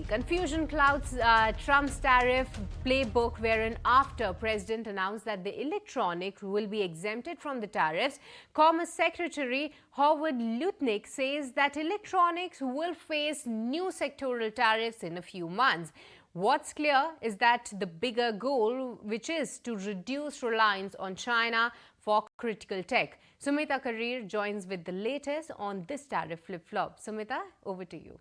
Confusion clouds Trump's tariff playbook, wherein after President announced that the electronics will be exempted from the tariffs, Commerce Secretary Howard Lutnik says that electronics will face new sectoral tariffs in a few months. What's clear is that the bigger goal, which is to reduce reliance on China for critical tech. Sumita Karir joins with the latest on this tariff flip-flop. Sumita, over to you.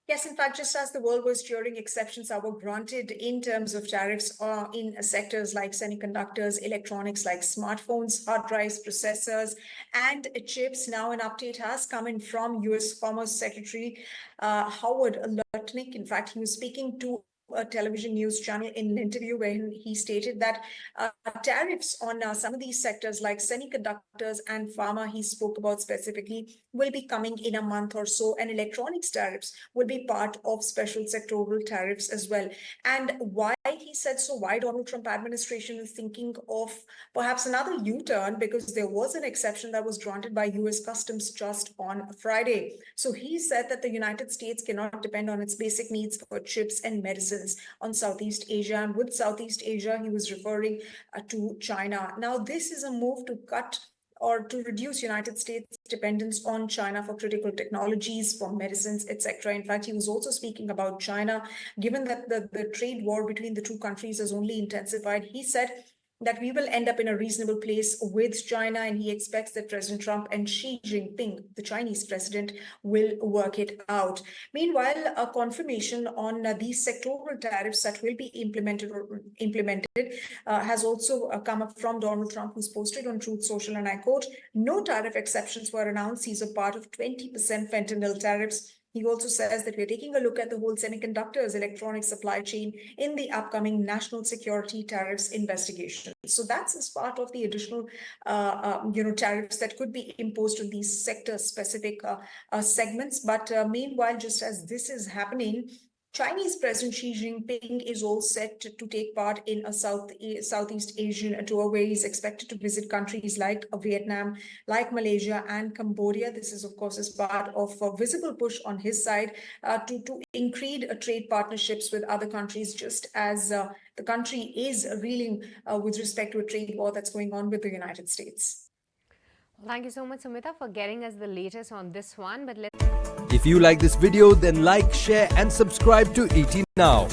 Yes, in fact, just as the world was cheering, exceptions are granted in terms of tariffs in sectors like semiconductors, electronics like smartphones, hard drives, processors, and chips. Now an update has come in from U.S. Commerce Secretary Howard Lutnik. In fact, he was speaking to a television news channel in an interview where he stated that tariffs on some of these sectors like semiconductors and pharma, he spoke about specifically, will be coming in a month or so, and electronics tariffs will be part of special sectoral tariffs as well. And why he said so, why Donald Trump administration is thinking of perhaps another U-turn, because there was an exception that was granted by US Customs just on Friday. So he said that the United States cannot depend on its basic needs for chips and medicines on Southeast Asia. And with Southeast Asia, he was referring to China. Now, this is a move to cut or to reduce United States dependence on China for critical technologies, for medicines, etc. In fact, he was also speaking about China. Given that the trade war between the two countries has only intensified, he said that we will end up in a reasonable place with China, and he expects that President Trump and Xi Jinping, the Chinese president, will work it out. Meanwhile, a confirmation on these sectoral tariffs that will be implemented has also come up from Donald Trump, who's posted on Truth Social, and I quote, "No tariff exceptions were announced. These are part of 20% fentanyl tariffs." He also says that we're taking a look at the whole semiconductors electronic supply chain in the upcoming national security tariffs investigation. So that's as part of the additional, tariffs that could be imposed on these sector-specific segments. But meanwhile, just as this is happening, Chinese President Xi Jinping is all set to take part in a Southeast Asian tour where he's expected to visit countries like Vietnam, like Malaysia and Cambodia. This is, of course, as part of a visible push on his side to increase trade partnerships with other countries, just as the country is reeling with respect to a trade war that's going on with the United States. Thank you so much, Sumita, for getting us the latest on this one. But if you like this video, then like, share and subscribe to ET Now.